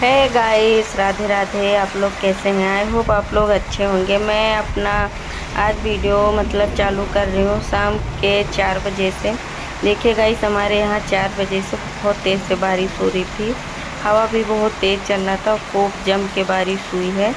है गाइस, राधे राधे। आप लोग कैसे हैं? आई होप आप लोग अच्छे होंगे। मैं अपना आज वीडियो चालू कर रही हूँ शाम के 4 बजे से। देखिए गाइस, हमारे यहाँ 4 बजे से बहुत तेज़ से बारिश हो रही थी। हवा भी बहुत तेज़ चल रहा था, खूब जम के बारिश हुई है।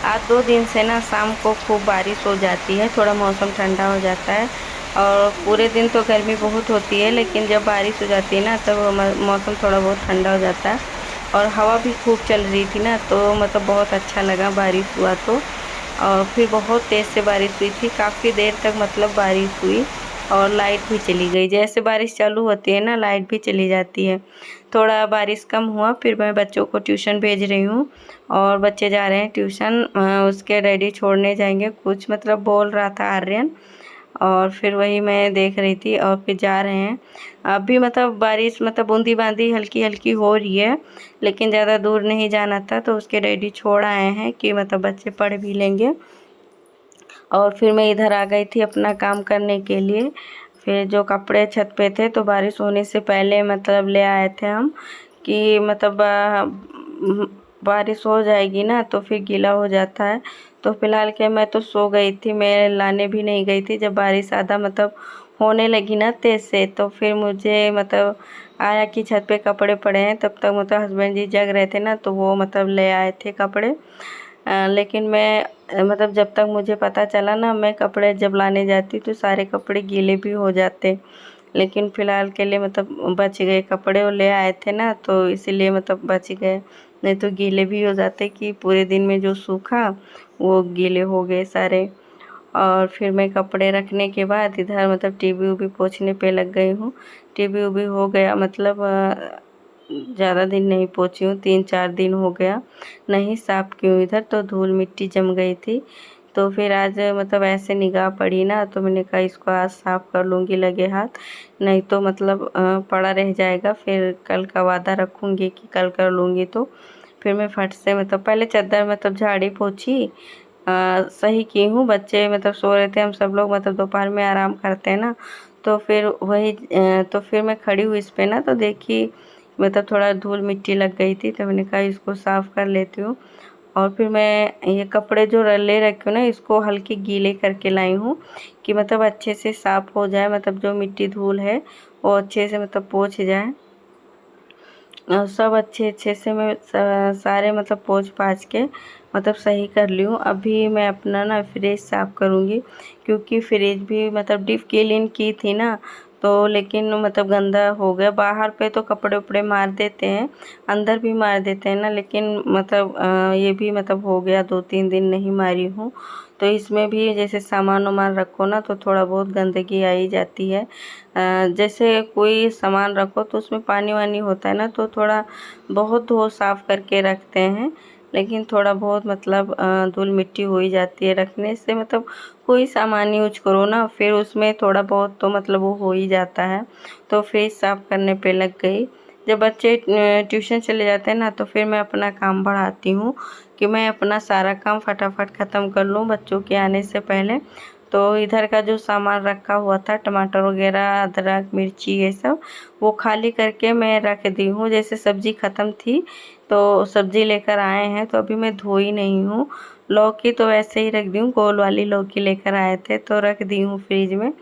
आज 2 दिन से ना शाम को खूब बारिश हो जाती है, थोड़ा मौसम ठंडा हो जाता है। और पूरे दिन तो गर्मी बहुत होती है, लेकिन जब बारिश हो जाती है ना तब मौसम थोड़ा बहुत ठंडा हो जाता है। और हवा भी खूब चल रही थी ना, तो बहुत अच्छा लगा बारिश हुआ तो। और फिर बहुत तेज़ से बारिश हुई थी, काफ़ी देर तक बारिश हुई। और लाइट भी चली गई। जैसे बारिश चालू होती है ना, लाइट भी चली जाती है। थोड़ा बारिश कम हुआ, फिर मैं बच्चों को ट्यूशन भेज रही हूँ। और बच्चे जा रहे हैं ट्यूशन। उसके डैडी छोड़ने जाएंगे, कुछ बोल रहा था आर्यन। और फिर वही मैं देख रही थी, और फिर जा रहे हैं। अभी बारिश बूंदी बांदी हल्की हल्की हो रही है, लेकिन ज़्यादा दूर नहीं जाना था, तो उसके डैडी छोड़ आए हैं कि बच्चे पढ़ भी लेंगे। और फिर मैं इधर आ गई थी अपना काम करने के लिए। फिर जो कपड़े छत पे थे, तो बारिश होने से पहले ले आए थे हम कि बारिश हो जाएगी ना तो फिर गीला हो जाता है। तो फिलहाल क्या, मैं तो सो गई थी, मैं लाने भी नहीं गई थी। जब बारिश आधा होने लगी ना तेज़ से, तो फिर मुझे आया कि छत पे कपड़े पड़े हैं। तब तक हस्बैंड जी जग रहे थे ना, तो वो ले आए थे कपड़े। लेकिन मैं जब तक मुझे पता चला ना, मैं कपड़े जब लाने जाती तो सारे कपड़े गीले भी हो जाते। लेकिन फ़िलहाल के लिए बच गए कपड़े, वो ले आए थे ना, तो इसीलिए बच गए। नहीं तो गीले भी हो जाते कि पूरे दिन में जो सूखा वो गीले हो गए सारे। और फिर मैं कपड़े रखने के बाद इधर टीवी उवी पोंछने पे लग गई हूँ। टीवी उवी हो गया, ज़्यादा दिन नहीं पोंछी हूँ, 3-4 दिन हो गया नहीं साफ़ की हूँ। इधर तो धूल मिट्टी जम गई थी। तो फिर आज ऐसे निगाह पड़ी ना, तो मैंने कहा इसको आज साफ़ कर लूँगी लगे हाथ, नहीं तो पड़ा रह जाएगा। फिर कल का वादा रखूँगी कि कल कर लूँगी। तो फिर मैं फट से पहले चद्दर झाड़ी पोंछी, सही की हूँ। बच्चे सो रहे थे, हम सब लोग दोपहर में आराम करते हैं ना, तो फिर वही तो फिर मैं खड़ी हुई इस पे ना, तो देखी थोड़ा धूल मिट्टी लग गई थी, तो मैंने कहा इसको साफ़ कर लेती हूँ। और फिर मैं ये कपड़े जो ले रखी हूँ ना, इसको हल्के गीले करके लाई हूँ कि अच्छे से साफ़ हो जाए, जो मिट्टी धूल है वो अच्छे से पोंछ जाए। सब अच्छे से मैं सारे पोंछ पाछ के सही कर ली हूँ। अभी मैं अपना ना फ्रिज साफ़ करूँगी, क्योंकि फ्रिज भी डीप क्लीन की थी ना, तो लेकिन गंदा हो गया। बाहर पे तो कपड़े उपड़े मार देते हैं, अंदर भी मार देते हैं ना, लेकिन ये भी हो गया 2-3 दिन नहीं मारी हूँ। तो इसमें भी जैसे सामान वामान रखो ना, तो थोड़ा बहुत गंदगी आ ही जाती है। जैसे कोई सामान रखो तो उसमें पानी वानी होता है ना, तो थोड़ा बहुत धो साफ़ करके रखते हैं, लेकिन थोड़ा बहुत धूल मिट्टी हो ही जाती है रखने से। कोई सामान यूज करो ना, फिर उसमें थोड़ा बहुत तो वो हो ही जाता है। तो फ्रिज साफ़ करने पे लग गई। जब बच्चे ट्यूशन चले जाते हैं ना, तो फिर मैं अपना काम बढ़ाती हूँ कि मैं अपना सारा काम फटाफट ख़त्म कर लूँ बच्चों के आने से पहले। तो इधर का जो सामान रखा हुआ था, टमाटर वगैरह, अदरक, मिर्ची, ये सब वो खाली करके मैं रख दी हूँ। जैसे सब्ज़ी ख़त्म थी, तो सब्ज़ी लेकर आए हैं, तो अभी मैं धोई नहीं हूँ। लौकी तो वैसे ही रख दी हूँ, गोल वाली लौकी लेकर आए थे, तो रख दी हूँ फ्रिज में।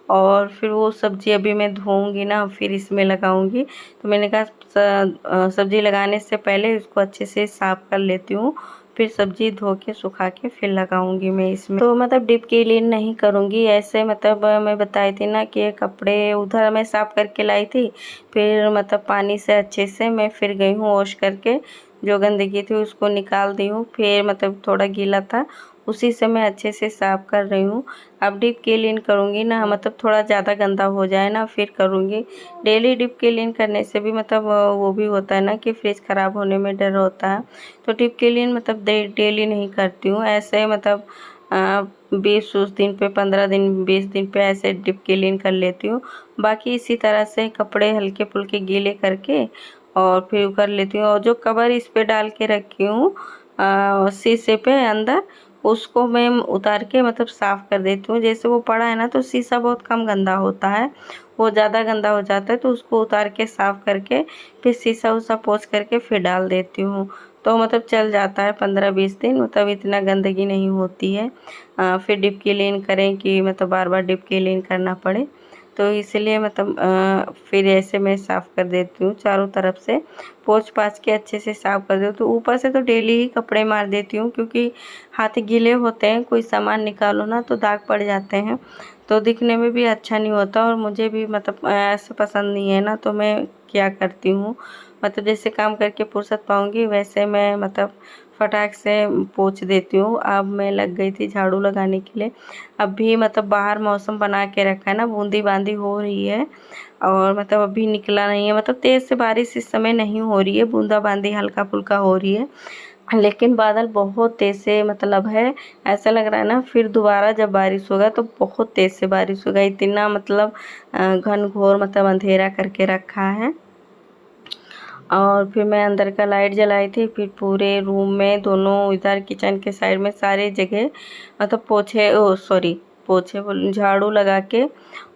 और फिर वो सब्ज़ी अभी मैं धोऊँगी ना, फिर इसमें लगाऊँगी। तो मैंने कहा सब्ज़ी लगाने से पहले इसको अच्छे से साफ़ कर लेती हूँ, फिर सब्ज़ी धो के सुखा के फिर लगाऊंगी मैं इसमें। तो डीप क्लीन नहीं करूँगी ऐसे। मैं बताई थी ना कि कपड़े उधर मैं साफ़ करके लाई थी, फिर पानी से अच्छे से मैं फिर गई हूँ वॉश करके, जो गंदगी थी उसको निकाल दी हूँ। फिर थोड़ा गीला था, उसी से मैं अच्छे से साफ़ कर रही हूँ। अब डीप क्लीन करूँगी ना, थोड़ा ज़्यादा गंदा हो जाए ना फिर करूँगी। डेली डीप क्लीन करने से भी वो भी होता है ना कि फ्रिज ख़राब होने में डर होता है। तो डीप क्लीन डेली नहीं करती हूँ ऐसे, 20 दिन पे, 15 दिन, 20 दिन पे ऐसे डीप क्लीन कर लेती हूँ। बाकी इसी तरह से कपड़े हल्के फुल्के गीले करके और फिर कर लेती हूँ। और जो कवर इस पे डाल के रखी हूँ शीशे पे अंदर, उसको मैं उतार के मतलब साफ़ कर देती हूँ। जैसे वो पड़ा है ना तो शीशा बहुत कम गंदा होता है, वो ज़्यादा गंदा हो जाता है तो उसको उतार के साफ़ करके फिर शीशा-उसा पोंछ करके फिर डाल देती हूँ। तो मतलब चल जाता है 15-20 दिन, मतलब इतना गंदगी नहीं होती है। फिर डीप क्लीन करें कि मतलब बार-बार डीप क्लीन करना पड़े, तो इसलिए मतलब फिर ऐसे मैं साफ़ कर देती हूँ चारों तरफ से, पोंछ-पाछ के अच्छे से साफ़ कर देती हूँ। तो ऊपर से तो डेली ही कपड़े मार देती हूँ, क्योंकि हाथ गीले होते हैं, कोई सामान निकालो ना तो दाग पड़ जाते हैं, तो दिखने में भी अच्छा नहीं होता और मुझे भी मतलब ऐसे पसंद नहीं है ना, तो मैं क्या करती हूँ, मतलब जैसे काम करके फुर्सत पाऊँगी वैसे मैं मतलब फटाक से पोंछ देती हूँ। अब मैं लग गई थी झाड़ू लगाने के लिए। अब भी मतलब बाहर मौसम बना के रखा है ना, बूंदी-बांदी हो रही है और मतलब अभी निकला नहीं है, मतलब तेज़ से बारिश इस समय नहीं हो रही है, बूंदा-बांदी हल्का-फुल्का हो रही है। लेकिन बादल बहुत तेज़ से मतलब है, ऐसा लग रहा है ना फिर दोबारा जब बारिश होगा तो बहुत तेज़ से बारिश होगा, इतना मतलब घनघोर मतलब अंधेरा करके रखा है। और फिर मैं अंदर का लाइट जलाई थी, फिर पूरे रूम में दोनों इधर किचन के साइड में सारी जगह मतलब पोछे बोल झाड़ू लगा के,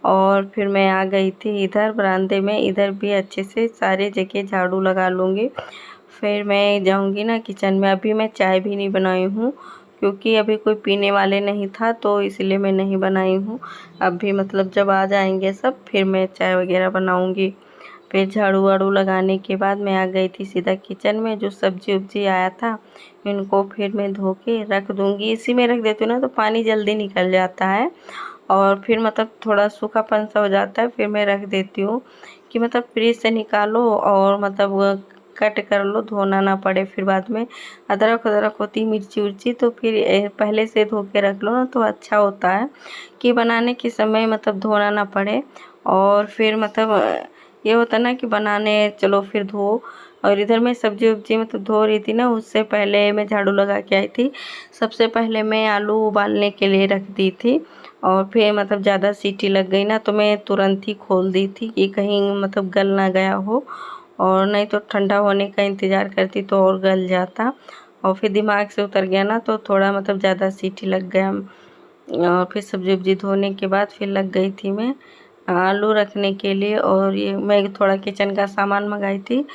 और फिर मैं आ गई थी इधर बरामदे में, इधर भी अच्छे से सारी जगह झाड़ू लगा लूँगी। फिर मैं जाऊँगी ना किचन में। अभी मैं चाय भी नहीं बनाई हूँ, क्योंकि अभी कोई पीने वाले नहीं था तो इसलिए मैं नहीं बनाई हूँ। अभी मतलब जब आ जाएंगे सब फिर मैं चाय वगैरह बनाऊँगी। फिर झाड़ू-वाड़ू लगाने के बाद मैं आ गई थी सीधा किचन में। जो सब्ज़ी-वब्ज़ी आया था इनको फिर मैं धो के रख दूँगी। इसी में रख देती हूँ ना तो पानी जल्दी निकल जाता है और फिर मतलब थोड़ा सूखापन सा हो जाता है, फिर मैं रख देती हूँ कि मतलब फ्रिज से निकालो और मतलब वो कट कर लो, धोना ना पड़े फिर बाद में। अदरक-वदरक होती, मिर्ची-उर्ची तो फिर पहले से धो के रख लो ना तो अच्छा होता है कि बनाने के समय मतलब धोना ना पड़े। और फिर मतलब ये होता ना कि बनाने चलो फिर धो, और इधर मैं सब्ज़ी-वब्ज़ी मतलब धो रही थी ना, उससे पहले मैं झाड़ू लगा के आई थी। सबसे पहले मैं आलू उबालने के लिए रख दी थी और फिर मतलब ज़्यादा सीटी लग गई ना तो मैं तुरंत ही खोल दी थी कि कहीं मतलब गल ना गया हो, और नहीं तो ठंडा होने का इंतज़ार करती तो और गल जाता, और फिर दिमाग से उतर गया ना तो थोड़ा मतलब ज़्यादा सीटी लग गया। और फिर सब्ज़ी-वब्ज़ी धोने के बाद फिर लग गई थी मैं आलू रखने के लिए, और ये मैं थोड़ा किचन का सामान मंगाई थी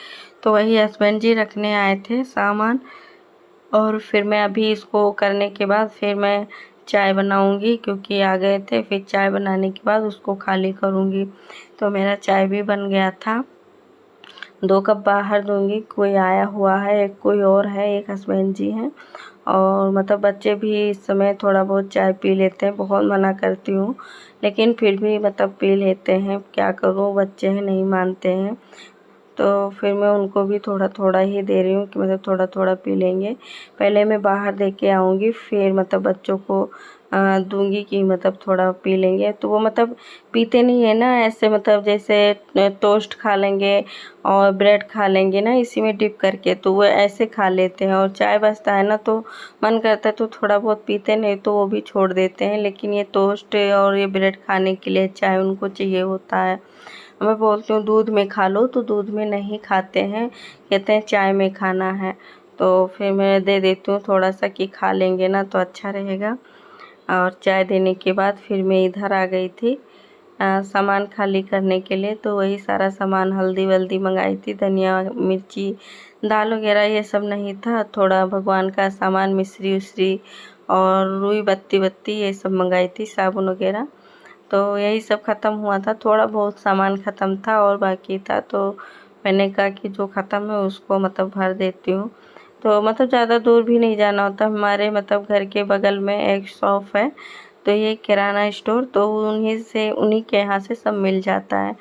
तो वही हस्बैंड जी रखने आए थे सामान। और फिर मैं अभी इसको करने के बाद फिर मैं चाय बनाऊंगी, क्योंकि आ गए थे, फिर चाय बनाने के बाद उसको खाली करूंगी। तो मेरा चाय भी बन गया था, 2 कप बाहर दूंगी, कोई आया हुआ है, एक कोई और है, एक हस्बैंड जी हैं। और मतलब बच्चे भी इस समय थोड़ा बहुत चाय पी लेते हैं, बहुत मना करती हूँ लेकिन फिर भी मतलब पी लेते हैं, क्या करूँ, बच्चे हैं नहीं मानते हैं। तो फिर मैं उनको भी थोड़ा-थोड़ा ही दे रही हूँ कि मतलब थोड़ा-थोड़ा पी लेंगे। पहले मैं बाहर दे के आऊँगी, फिर मतलब बच्चों को दूँगी कि मतलब थोड़ा पी लेंगे। तो वो मतलब पीते नहीं है ना ऐसे, मतलब जैसे टोस्ट खा लेंगे और ब्रेड खा लेंगे ना इसी में डिप करके, तो वो ऐसे खा लेते हैं, और चाय बचता है ना तो मन करता है तो थोड़ा बहुत पीते, नहीं तो वो भी छोड़ देते हैं। लेकिन ये टोस्ट और ये ब्रेड खाने के लिए चाय उनको चाहिए होता है। मैं बोलती हूँ दूध में खा लो तो दूध में नहीं खाते हैं, कहते हैं चाय में खाना है। तो फिर मैं दे देती हूँ थोड़ा सा कि खा लेंगे ना तो अच्छा रहेगा। और चाय देने के बाद फिर मैं इधर आ गई थी सामान खाली करने के लिए। तो वही सारा सामान हल्दी-वल्दी मंगाई थी, धनिया, मिर्ची, दाल वगैरह ये सब नहीं था। थोड़ा भगवान का सामान मिश्री-उश्री और रुई बत्ती-वत्ती ये सब मंगाई थी, साबुन वगैरह। तो यही सब ख़त्म हुआ था, थोड़ा बहुत सामान ख़त्म था और बाकी था, तो मैंने कहा कि जो ख़त्म है उसको मतलब भर देती हूँ। तो मतलब ज़्यादा दूर भी नहीं जाना होता, हमारे मतलब घर के बगल में एक शॉप है, तो ये किराना स्टोर, तो उन्हीं के यहाँ से सब मिल जाता है।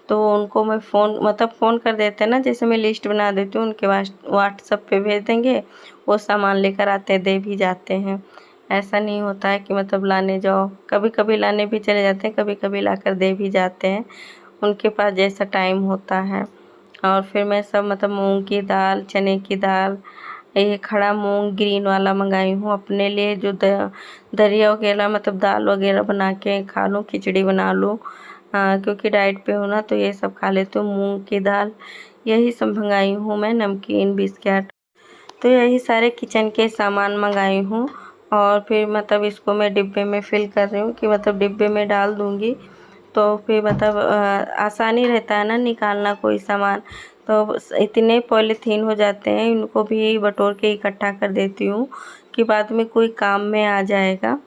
तो उनको मैं फ़ोन कर देते हैं ना, जैसे मैं लिस्ट बना देती हूँ, उनके व्हाट्सएप पे भेज देंगे, वो सामान लेकर आते हैं, दे भी जाते हैं। ऐसा नहीं होता है कि मतलब लाने जाओ, कभी-कभी लाने भी चले जाते हैं, कभी-कभी लाकर दे भी जाते हैं, उनके पास जैसा टाइम होता है। और फिर मैं सब मतलब मूँग की दाल, चने की दाल, ये खड़ा मूँग ग्रीन वाला मंगाई हूँ अपने लिए, जो दलिया वगैरह मतलब दाल वगैरह बना के खा लूँ, खिचड़ी बना लूँ। क्योंकि डाइट पे हूँ ना तो ये सब खा लेती हूँ, मूँग की दाल, यही सब मंगाई हूँ मैं, नमकीन, बिस्किट। तो यही सारे किचन के सामान मंगाई हूँ। और फिर मतलब इसको मैं डिब्बे में फिल कर रही हूँ कि मतलब डिब्बे में डाल दूँगी तो फिर मतलब आसानी रहता है ना निकालना कोई सामान। तो इतने पॉलीथीन हो जाते हैं, इनको भी बटोर के इकट्ठा कर देती हूँ कि बाद में कोई काम में आ जाएगा।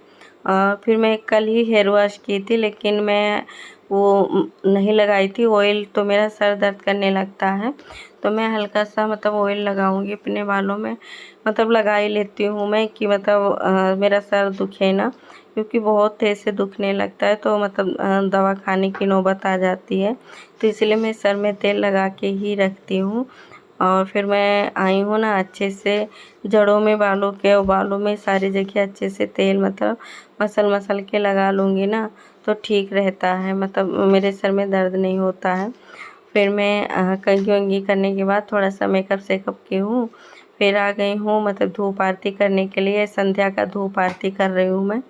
फिर मैं कल ही हेयर वॉश की थी, लेकिन मैं वो नहीं लगाई थी ऑयल, तो मेरा सर दर्द करने लगता है। तो मैं हल्का सा मतलब ऑयल लगाऊंगी अपने बालों में, मतलब लगा ही लेती हूँ मैं कि मतलब मेरा सर दुखे ना, क्योंकि बहुत तेज़ से दुखने लगता है तो मतलब दवा खाने की नौबत आ जाती है। तो इसलिए मैं सर में तेल लगा के ही रखती हूँ। और फिर मैं आई हूँ ना अच्छे से जड़ों में बालों के और बालों में सारी जगह अच्छे से तेल मतलब मसल मसल के लगा लूँगी ना, तो ठीक रहता है, मतलब मेरे सर में दर्द नहीं होता है। फिर मैं कंघी वंघी करने के बाद थोड़ा सा मेकअप शेकअप की हूँ। फिर आ गई हूँ मतलब धूप आरती करने के लिए, संध्या का धूप आरती कर रही हूँ मैं।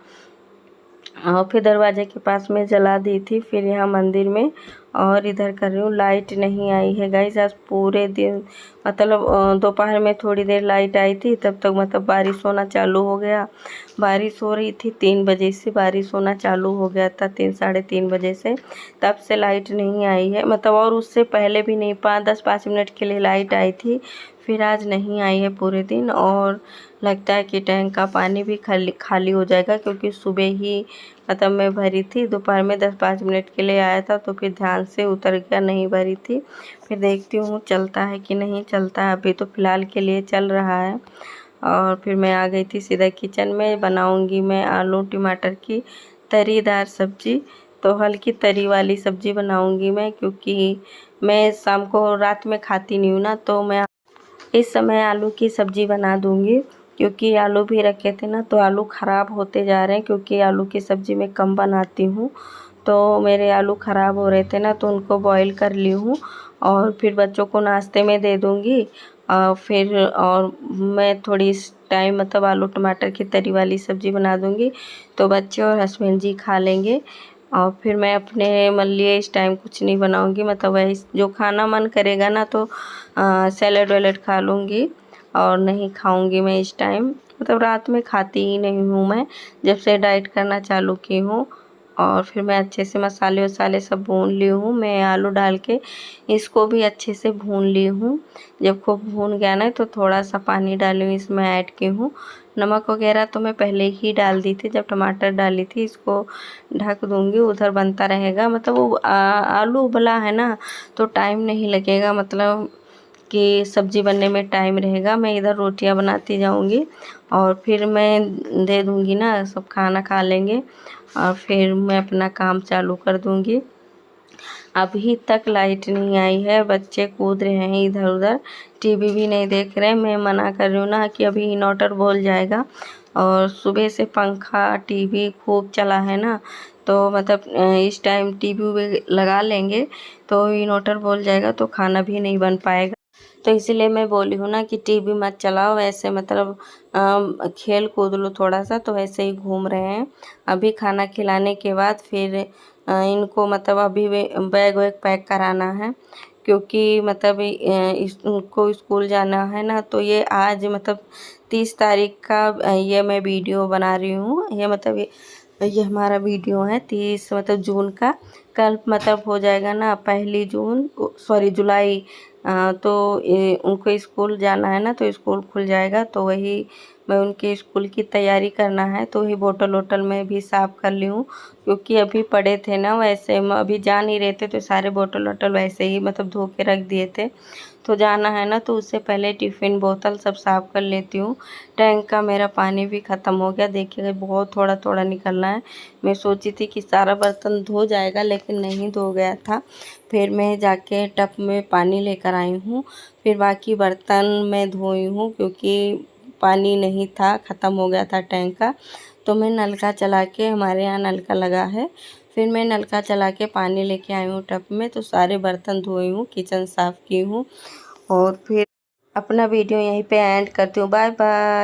और फिर दरवाजे के पास में जला दी थी, फिर यहाँ मंदिर में और इधर कर रही हूँ। लाइट नहीं आई है गाइस आज पूरे दिन, मतलब दोपहर में थोड़ी देर लाइट आई थी, तब तक मतलब बारिश होना चालू हो गया। बारिश हो रही थी 3 बजे से, बारिश होना चालू हो गया था 3 साढ़े 3 बजे से, तब से लाइट नहीं आई है मतलब। और उससे पहले भी नहीं, 5 मिनट के लिए लाइट आई थी, फिर आज नहीं आई है पूरे दिन। और लगता है कि टैंक का पानी भी खाली हो जाएगा, क्योंकि सुबह ही मतलब मैं भरी थी, दोपहर में 10-5 मिनट के लिए आया था तो फिर ध्यान से उतर गया, नहीं भरी थी। फिर देखती हूँ चलता है कि नहीं चलता है, अभी तो फ़िलहाल के लिए चल रहा है। और फिर मैं आ गई थी सीधा किचन में, बनाऊँगी मैं आलू टमाटर की तरीदार सब्ज़ी। तो हल्की तरी वाली सब्ज़ी बनाऊँगी मैं, क्योंकि मैं शाम को रात में खाती नहीं हूँ ना, तो मैं इस समय आलू की सब्ज़ी बना दूँगी। क्योंकि आलू भी रखे थे ना तो आलू ख़राब होते जा रहे हैं, क्योंकि आलू की सब्ज़ी मैं कम बनाती हूँ, तो मेरे आलू ख़राब हो रहे थे ना, तो उनको बॉईल कर ली हूँ और फिर बच्चों को नाश्ते में दे दूँगी। फिर और मैं थोड़ी इस टाइम मतलब आलू टमाटर की तरी वाली सब्ज़ी बना दूँगी, तो बच्चे और हस्बैंड जी खा लेंगे। और फिर मैं अपने लिए इस टाइम कुछ नहीं बनाऊँगी, मतलब वही जो खाना मन करेगा ना, तो सैलेड वैलेड खा लूँगी और नहीं खाऊँगी मैं इस टाइम, मतलब रात में खाती ही नहीं हूँ मैं, जब से डाइट करना चालू की हूँ। और फिर मैं अच्छे से मसाले वसाले सब भून ली हूँ, मैं आलू डाल के इसको भी अच्छे से भून ली हूँ। जब खूब भून गया ना, तो थोड़ा सा पानी डाली हूँ, इसमें ऐड की हूँ। नमक वगैरह तो मैं पहले ही डाल दी थी जब टमाटर डाली थी। इसको ढक दूँगी, उधर बनता रहेगा, मतलब वो आलू उबला है ना, तो टाइम नहीं लगेगा, मतलब कि सब्ज़ी बनने में टाइम रहेगा। मैं इधर रोटियां बनाती जाऊंगी और फिर मैं दे दूंगी ना, सब खाना खा लेंगे और फिर मैं अपना काम चालू कर दूंगी। अभी तक लाइट नहीं आई है, बच्चे कूद रहे हैं इधर उधर, टीवी भी नहीं देख रहे हैं। मैं मना कर रही हूँ ना कि अभी इन्वर्टर बोल जाएगा, और सुबह से पंखा टीवी खूब चला है ना, तो मतलब इस टाइम टीवी भी लगा लेंगे तो इन्वर्टर बोल जाएगा, तो खाना भी नहीं बन पाएगा। तो इसीलिए मैं बोली हूँ ना कि टीवी मत चलाओ, वैसे मतलब खेल कूद लो थोड़ा सा, तो वैसे ही घूम रहे हैं। अभी खाना खिलाने के बाद फिर इनको मतलब अभी बैग वैग पैक कराना है, क्योंकि मतलब इनको स्कूल जाना है ना, तो ये आज मतलब 30 तारीख का ये मैं वीडियो बना रही हूँ। ये मतलब ये हमारा वीडियो है 30 मतलब जून का। कल मतलब हो जाएगा ना 1 जून, सॉरी जुलाई। तो उनको स्कूल जाना है ना, तो स्कूल खुल जाएगा, तो वही मैं उनके स्कूल की तैयारी करना है। तो वही बोतल वोटल में भी साफ़ कर ली हूँ, क्योंकि अभी पड़े थे ना, वैसे अभी जा नहीं रहे थे, तो सारे बोतल वोटल वैसे ही मतलब धो के रख दिए थे। तो जाना है ना, तो उससे पहले टिफ़िन बोतल सब साफ़ कर लेती हूँ। टैंक का मेरा पानी भी ख़त्म हो गया, देखिएगा बहुत थोड़ा थोड़ा निकलना है। मैं सोची थी कि सारा बर्तन धो जाएगा, लेकिन नहीं धो गया था। फिर मैं जाके टब में पानी लेकर आई हूँ, फिर बाकी बर्तन मैं धोई हूँ, क्योंकि पानी नहीं था, ख़त्म हो गया था टैंक का। तो मैं नलका चला के, हमारे यहाँ नलका लगा है, फिर मैं नलका चला के पानी लेके आई हूँ टब में, तो सारे बर्तन धोई हूँ, किचन साफ़ की हूँ। और फिर अपना वीडियो यहीं पे एंड करती हूँ। Bye bye.